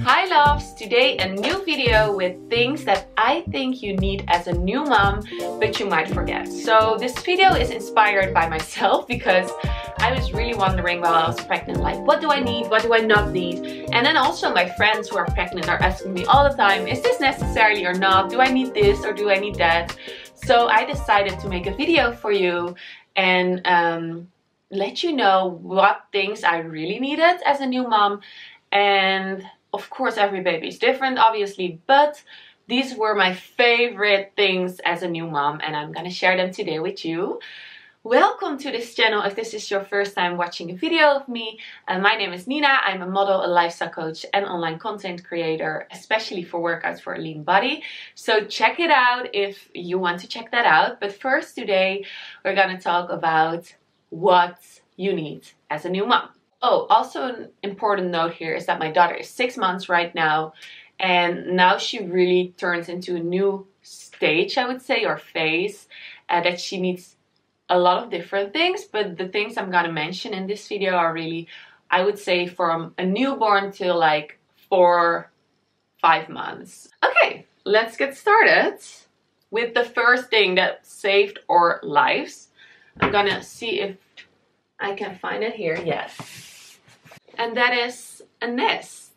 Hi loves! Today a new video with things that I think you need as a new mom but you might forget. So this video is inspired by myself because I was really wondering while I was pregnant, like what do I need, what do I not need? And then also my friends who are pregnant are asking me all the time, is this necessary or not? Do I need this or do I need that? So I decided to make a video for you and let you know what things I really needed as a new mom. And of course every baby is different obviously, but these were my favorite things as a new mom and I'm gonna share them today with you. Welcome to this channel if this is your first time watching a video of me. My name is Nina. I'm a model, a lifestyle coach and online content creator, especially for workouts for a lean body. So check it out if you want to check that out. But first today we're gonna talk about what you need as a new mom. Oh, also an important note here is that my daughter is 6 months right now, and now she really turns into a new stage, I would say, or phase, that she needs a lot of different things, but the things I'm gonna mention in this video are really, I would say, from a newborn till like 4-5 months. Okay, let's get started with the first thing that saved our lives. I'm gonna see if I can find it here. Yes. And that is a nest.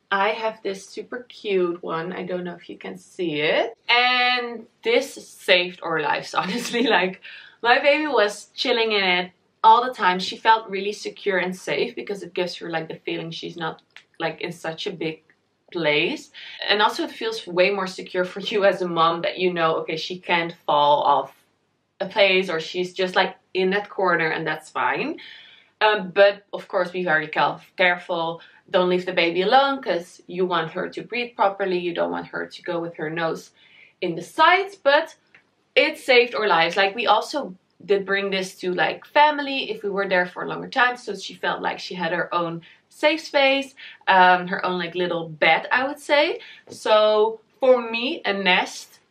I have this super cute one. I don't know if you can see it. And this saved our lives, honestly. Like, my baby was chilling in it all the time. She felt really secure and safe because it gives her like the feeling she's not like in such a big place. And also it feels way more secure for you as a mom that you know, okay, she can't fall off a place or she's just like in that corner and that's fine. But of course be very careful. Don't leave the baby alone because you want her to breathe properly. You don't want her to go with her nose in the sides, but it saved our lives. Like, we also did bring this to like family if we were there for a longer time, so she felt like she had her own safe space, her own like little bed, I would say. So for me, a nest,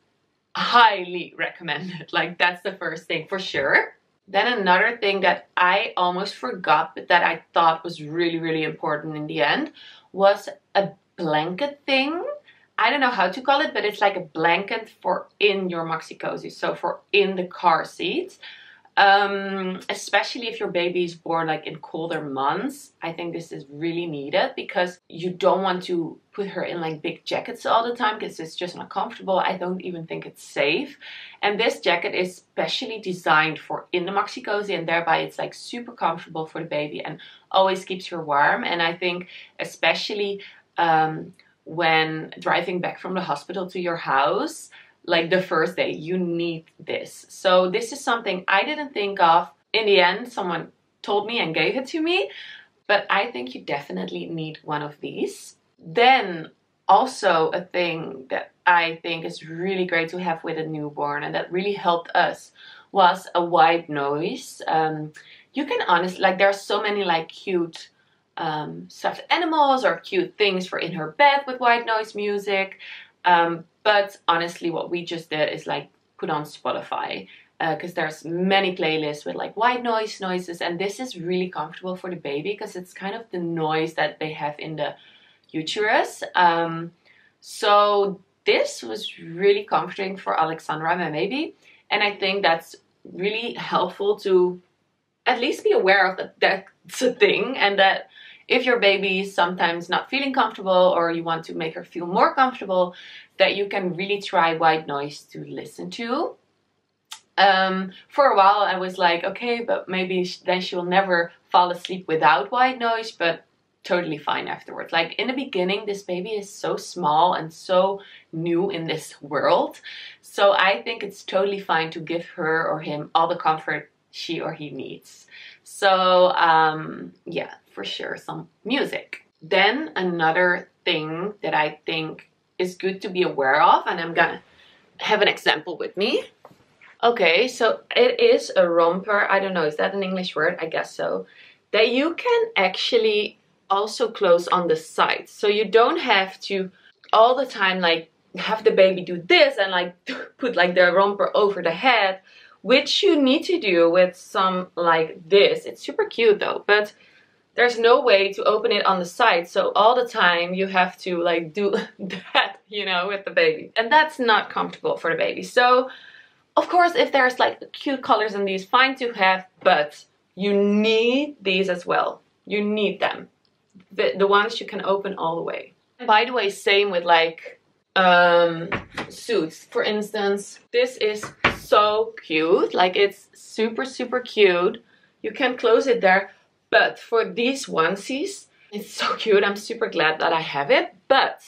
highly recommended. Like, that's the first thing for sure. Then another thing that I almost forgot but that I thought was really important in the end was a blanket thing. I don't know how to call it, but it's like a blanket for in your Maxi-Cosi, so for in the car seat. Especially if your baby is born like in colder months, I think this is really needed because you don't want to put her in like big jackets all the time because it's just not comfortable. I don't even think it's safe. And this jacket is specially designed for in the Maxi-Cosi, and thereby it's like super comfortable for the baby and always keeps her warm. And I think especially when driving back from the hospital to your house, like the first day, you need this. So this is something I didn't think of. In the end, someone told me and gave it to me, but I think you definitely need one of these. Then also a thing that I think is really great to have with a newborn and that really helped us was a white noise. You can honestly, like, there are so many like cute stuffed animals or cute things for in her bed with white noise music. But honestly, what we just did is like put on Spotify because there's many playlists with like white noises, and this is really comfortable for the baby because it's kind of the noise that they have in the uterus. So this was really comforting for Alexandra, my baby, and I think that's really helpful to at least be aware of that that's a thing, and that if your baby is sometimes not feeling comfortable or you want to make her feel more comfortable, that you can really try white noise to listen to. For a while I was like, okay, but maybe then she will never fall asleep without white noise, but totally fine afterwards. Like, in the beginning, this baby is so small and so new in this world. So I think it's totally fine to give her or him all the comfort she or he needs. So yeah, for sure, some music. Then another thing that I think is good to be aware of, and I'm gonna have an example with me. Okay, so it is a romper. I don't know, is that an English word? I guess so. That you can actually also close on the sides. So you don't have to all the time like have the baby do this and like put like the romper over the head, which you need to do with some like this. It's super cute though, but there's no way to open it on the side, so all the time you have to like do that, you know, with the baby, and that's not comfortable for the baby. So of course, if there's like cute colors in these, fine to have, but you need these as well. You need them, the ones you can open all the way. And by the way, same with like suits. For instance, this is so cute, like it's super cute. You can close it there. But for these onesies, it's so cute. I'm super glad that I have it. But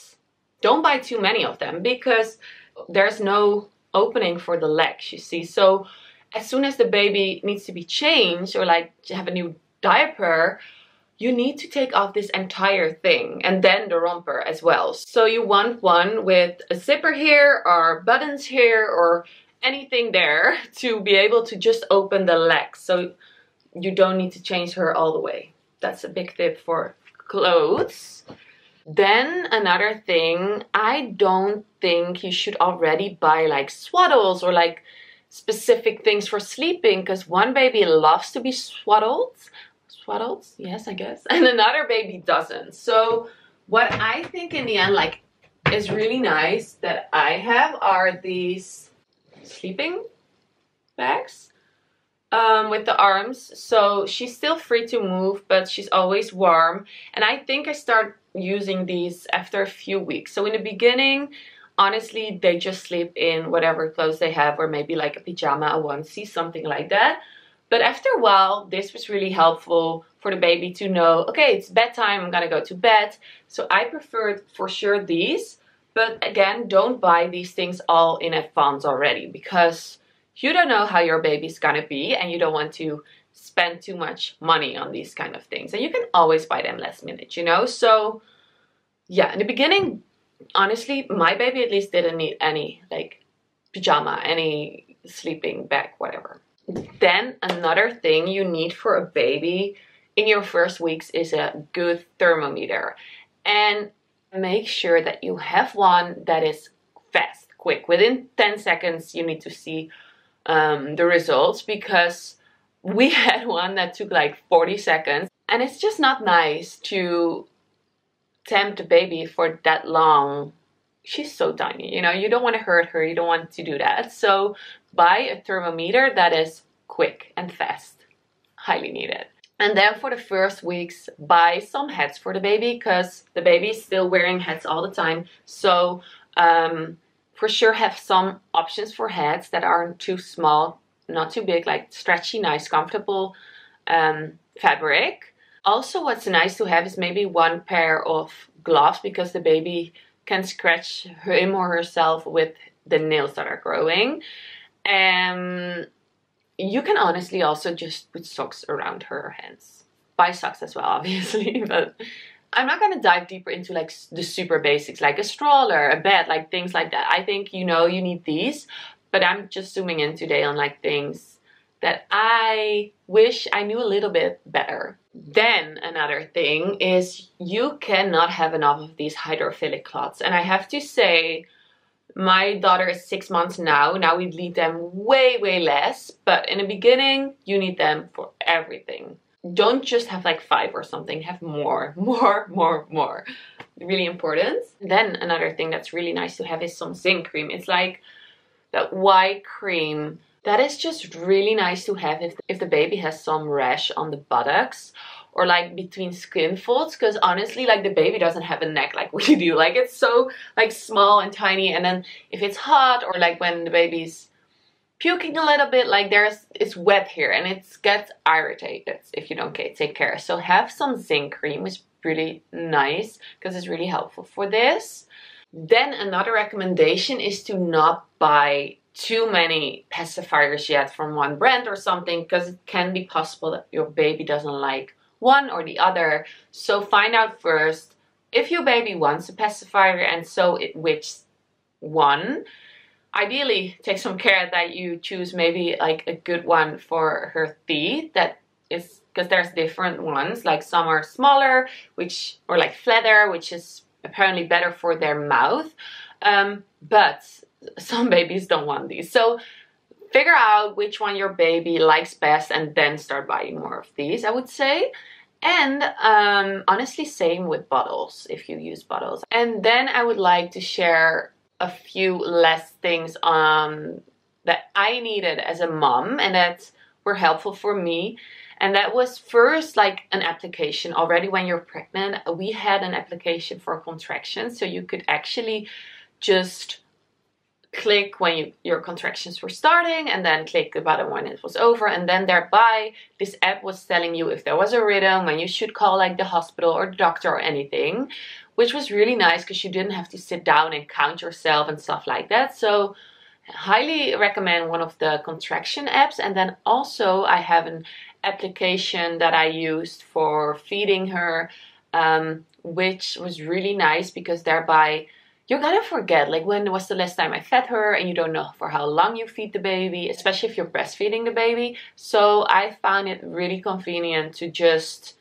don't buy too many of them because there's no opening for the legs, you see. So as soon as the baby needs to be changed or like have a new diaper, you need to take off this entire thing and then the romper as well. So you want one with a zipper here or buttons here or anything there to be able to just open the legs. So you don't need to change her all the way. That's a big tip for clothes. Then another thing, I don't think you should already buy like swaddles or like specific things for sleeping, because one baby loves to be swaddled. Swaddled? Yes, I guess. And another baby doesn't. So what I think in the end like is really nice that I have are these sleeping bags. With the arms, so she's still free to move, but she's always warm. And I think I start using these after a few weeks. So in the beginning, honestly, they just sleep in whatever clothes they have, or maybe like a pajama, a onesie, something like that. But after a while, this was really helpful for the baby to know, okay, it's bedtime, I'm gonna go to bed. So I preferred for sure these, but again, don't buy these things all in advance already, because you don't know how your baby's gonna be and you don't want to spend too much money on these kind of things. And you can always buy them last minute, you know? So yeah, in the beginning, honestly, my baby at least didn't need any like pajama, any sleeping bag, whatever. Then another thing you need for a baby in your first weeks is a good thermometer. And make sure that you have one that is fast, quick. Within 10 seconds, you need to see the results, because we had one that took like 40 seconds, and it's just not nice to tempt the baby for that long. She's so tiny, you know, you don't want to hurt her, you don't want to do that. So buy a thermometer that is quick and fast, highly needed. And then for the first weeks, buy some hats for the baby, because the baby is still wearing hats all the time. So for sure have some options for hats that aren't too small, not too big, like stretchy, nice, comfortable fabric. Also, what's nice to have is maybe one pair of gloves, because the baby can scratch him or herself with the nails that are growing. And you can honestly also just put socks around her hands. Buy socks as well, obviously, but I'm not gonna dive deeper into like the super basics, like a stroller, a bed, like things like that. I think you know you need these, but I'm just zooming in today on like things that I wish I knew a little bit better. Then another thing is you cannot have enough of these hydrophilic cloths. And I have to say, my daughter is 6 months now. Now we need them way less, but in the beginning you need them for everything. Don't just have like 5 or something, have more. Really important. Then another thing that's really nice to have is some zinc cream. It's like that white cream that is just really nice to have if the baby has some rash on the buttocks or like between skin folds, because honestly, like the baby doesn't have a neck like we do. Like it's so like small and tiny, and then if it's hot or like when the baby's puking a little bit, like it's wet here and it gets irritated if you don't take care. So have some zinc cream is really nice because it's really helpful for this. Then another recommendation is to not buy too many pacifiers yet from one brand or something, because it can be possible that your baby doesn't like one or the other. So find out first if your baby wants a pacifier, and so which one. Ideally, take some care that you choose maybe like a good one for her teeth. That is because there's different ones. Like some are smaller, or like flatter, which is apparently better for their mouth. But some babies don't want these. So figure out which one your baby likes best and then start buying more of these, I would say. And honestly, same with bottles, if you use bottles. And then I would like to share a few less things that I needed as a mom and that were helpful for me. And that was first like an application. Already when you're pregnant, we had an application for contractions, so you could actually just click when your contractions were starting and then click the button when it was over, and then thereby this app was telling you if there was a rhythm, when you should call like the hospital or the doctor or anything, which was really nice because you didn't have to sit down and count yourself and stuff like that. So highly recommend one of the contraction apps. And then also I have an application that I used for feeding her, which was really nice because thereby you're gonna forget like when was the last time I fed her, and you don't know for how long you feed the baby, especially if you're breastfeeding the baby. So I found it really convenient to just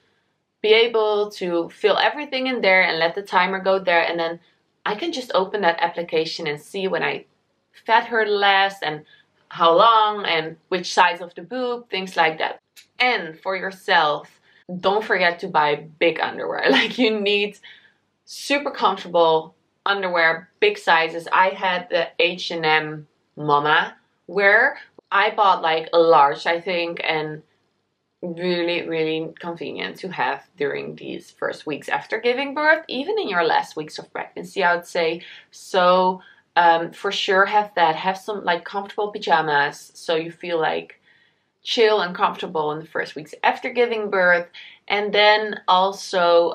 be able to fill everything in there and let the timer go there, and then I can just open that application and see when I fed her last and how long and which size of the boob, things like that. And for yourself, don't forget to buy big underwear. Like you need super comfortable underwear, big sizes. I had the H&M Mama wear. I bought like a large, I think, and really convenient to have during these first weeks after giving birth, even in your last weeks of pregnancy, I would say. So for sure have that. Have some like comfortable pajamas so you feel like chill and comfortable in the first weeks after giving birth. And then also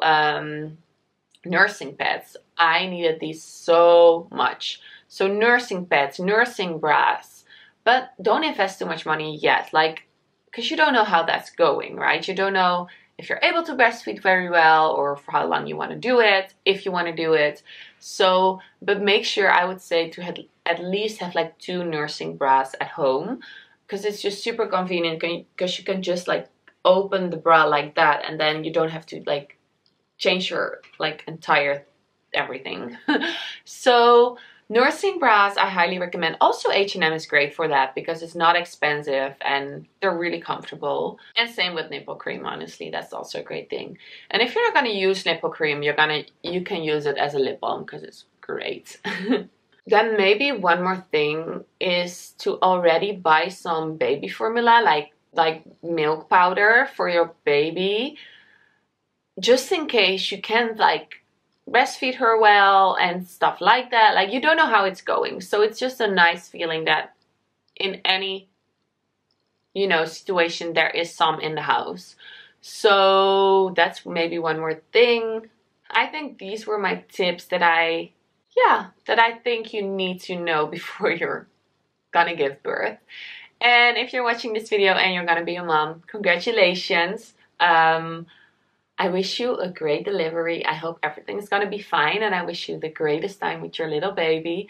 nursing pads. I needed these so much. So nursing pads, nursing bras, but don't invest too much money yet, like, because you don't know how that's going, right? You don't know if you're able to breastfeed very well or for how long you want to do it, if you want to do it. So, but make sure, I would say, to at least have like 2 nursing bras at home, because it's just super convenient because you can just like open the bra like that, and then you don't have to like change your like entire everything. So nursing bras I highly recommend. Also H&M is great for that because it's not expensive and they're really comfortable. And same with nipple cream, honestly, that's also a great thing. And if you're not going to use nipple cream, you can use it as a lip balm because it's great. Then maybe one more thing is to already buy some baby formula, like milk powder for your baby, just in case you can't like breastfeed her well and stuff like that. Like you don't know how it's going, so it's just a nice feeling that in any, you know, situation there is some in the house. So that's maybe one more thing. I think these were my tips that I think you need to know before you're gonna give birth. And if you're watching this video and you're gonna be a mom, congratulations. I wish you a great delivery. I hope everything's gonna be fine, and I wish you the greatest time with your little baby.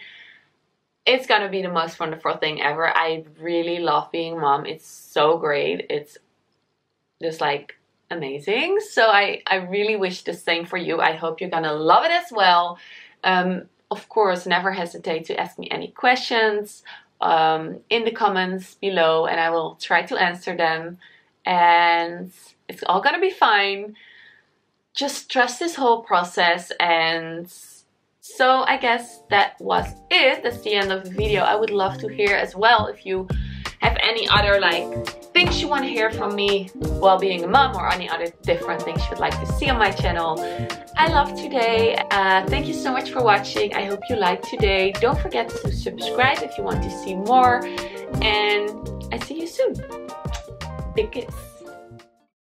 It's gonna be the most wonderful thing ever. I really love being mom. It's so great. It's just like amazing. So I really wish the same for you. I hope you're gonna love it as well. Of course, never hesitate to ask me any questions in the comments below, and I will try to answer them. And it's all gonna be fine. Just trust this whole process. And so I guess that was it. That's the end of the video. I would love to hear as well if you have any other like things you want to hear from me while being a mom, or any other different things you'd like to see on my channel. I love today. Thank you so much for watching. I hope you liked today. Don't forget to subscribe if you want to see more, and I see you soon. Big kiss.